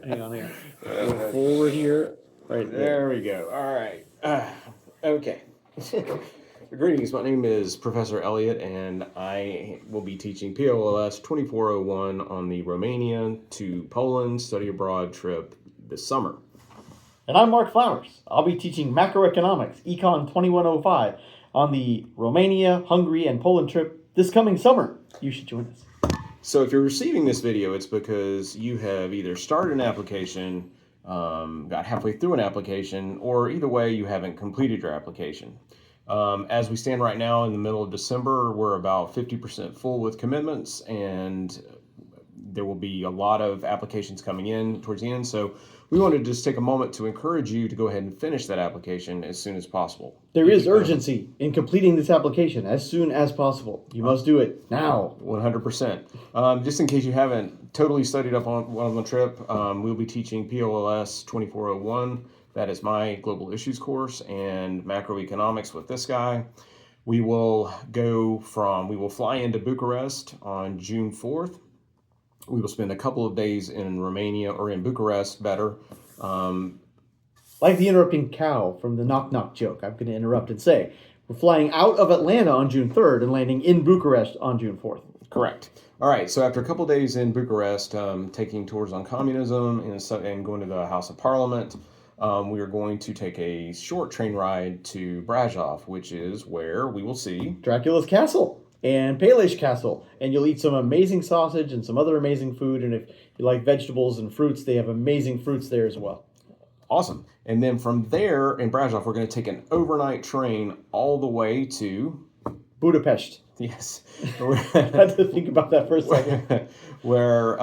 Hang on here. Go forward here. Right There there. we go. All right. Okay. Greetings. My name is Professor Elliott, and I will be teaching POLS 2401 on the Romania to Poland study abroad trip this summer. And I'm Mark Flowers. I'll be teaching macroeconomics, Econ 2105, on the Romania, Hungary, and Poland trip this coming summer. You should join us. So if you're receiving this video, it's because you have either started an application, got halfway through an application, or either way, you haven't completed your application. As we stand right now in the middle of December, we're about 50% full with commitments, and there will be a lot of applications coming in towards the end. So we wanted to just take a moment to encourage you to go ahead and finish that application as soon as possible. There is urgency in completing this application as soon as possible. You must do it now. 100%. Just in case you haven't totally studied up on the trip, we'll be teaching POLS 2401. That is my global issues course, and macroeconomics with this guy. We will fly into Bucharest on June 4th. We will spend a couple of days in Romania, or in Bucharest, better. Like the interrupting cow from the knock knock joke, I'm going to interrupt and say, we're flying out of Atlanta on June 3rd and landing in Bucharest on June 4th. Correct. All right, so after a couple of days in Bucharest, taking tours on communism and going to the House of Parliament, we are going to take a short train ride to Brasov, which is where we will see Dracula's Castle and Palish Castle, and you'll eat some amazing sausage and some other amazing food, and if you like vegetables and fruits, they have amazing fruits there as well. Awesome. And then from there in Brasov, we're going to take an overnight train all the way to Budapest. Yes. I had to think about that for a second. Where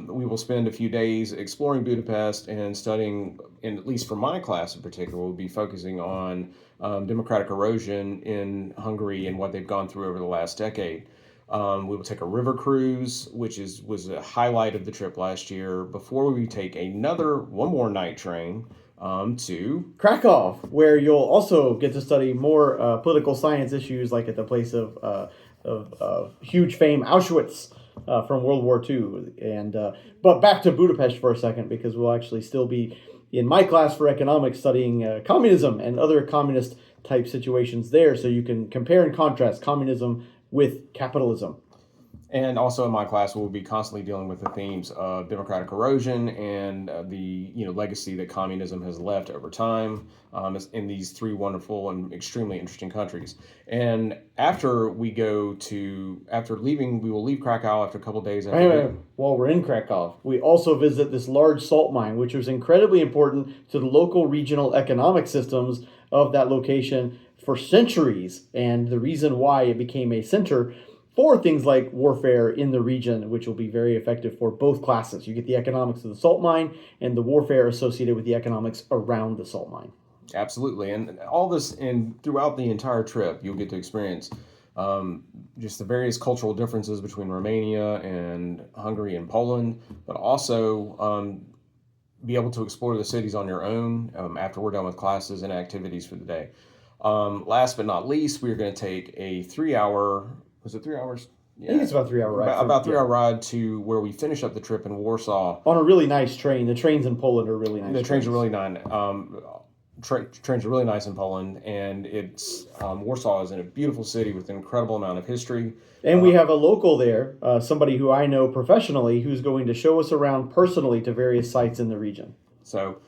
we will spend a few days exploring Budapest and studying, and at least for my class in particular, we'll be focusing on democratic erosion in Hungary and what they've gone through over the last decade. We will take a river cruise, which was a highlight of the trip last year, before we take one more night train to Krakow, where you'll also get to study more political science issues, like at the place of huge fame Auschwitz from World War II. And but back to Budapest for a second, because we'll actually still be in my class for economics studying communism and other communist type situations there, so you can compare and contrast communism with capitalism. And also in my class, we'll be constantly dealing with the themes of democratic erosion and the legacy that communism has left over time in these three wonderful and extremely interesting countries. And after leaving, we will leave Krakow after a couple of days. While we're in Krakow, we also visit this large salt mine, which was incredibly important to the local regional economic systems of that location for centuries, and the reason why it became a center for things like warfare in the region, which will be very effective for both classes. You get the economics of the salt mine and the warfare associated with the economics around the salt mine. Absolutely. And all this, and throughout the entire trip, you'll get to experience just the various cultural differences between Romania and Hungary and Poland, but also be able to explore the cities on your own after we're done with classes and activities for the day. Last but not least, we're going to take a 3-hour... Was it 3 hours? Yeah. I think it's about 3 hour ride. About 3 hour ride to where we finish up the trip in Warsaw. On a really nice train. The trains in Poland are really nice. The trains are really nice. Trains are really nice in Poland, and it's Warsaw is in a beautiful city with an incredible amount of history. And we have a local there, somebody who I know professionally, who's going to show us around personally to various sites in the region. So,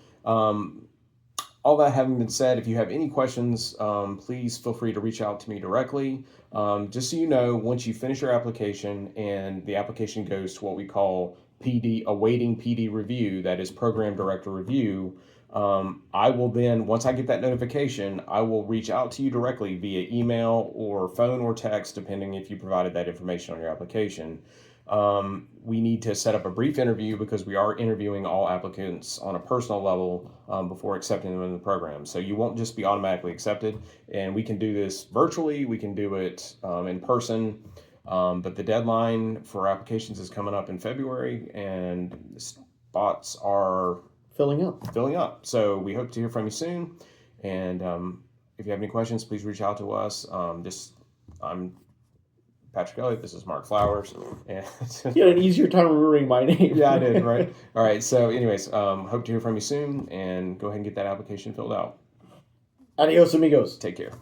all that having been said, if you have any questions, please feel free to reach out to me directly. Just so you know, once you finish your application and the application goes to what we call PD, awaiting PD review, that is Program Director Review, I will then, once I get that notification, I will reach out to you directly via email or phone or text, depending if you provided that information on your application. We need to set up a brief interview because we are interviewing all applicants on a personal level before accepting them in the program. So you won't just be automatically accepted, and we can do this virtually, we can do it in person, but the deadline for applications is coming up in February, and spots are filling up. So we hope to hear from you soon, and if you have any questions, please reach out to us. I'm Patrick Elliott. This is Mark Flowers. And You had an easier time remembering my name. yeah, I did, right? All right. So, anyways, hope to hear from you soon, and go ahead and get that application filled out. Adios, amigos. Take care.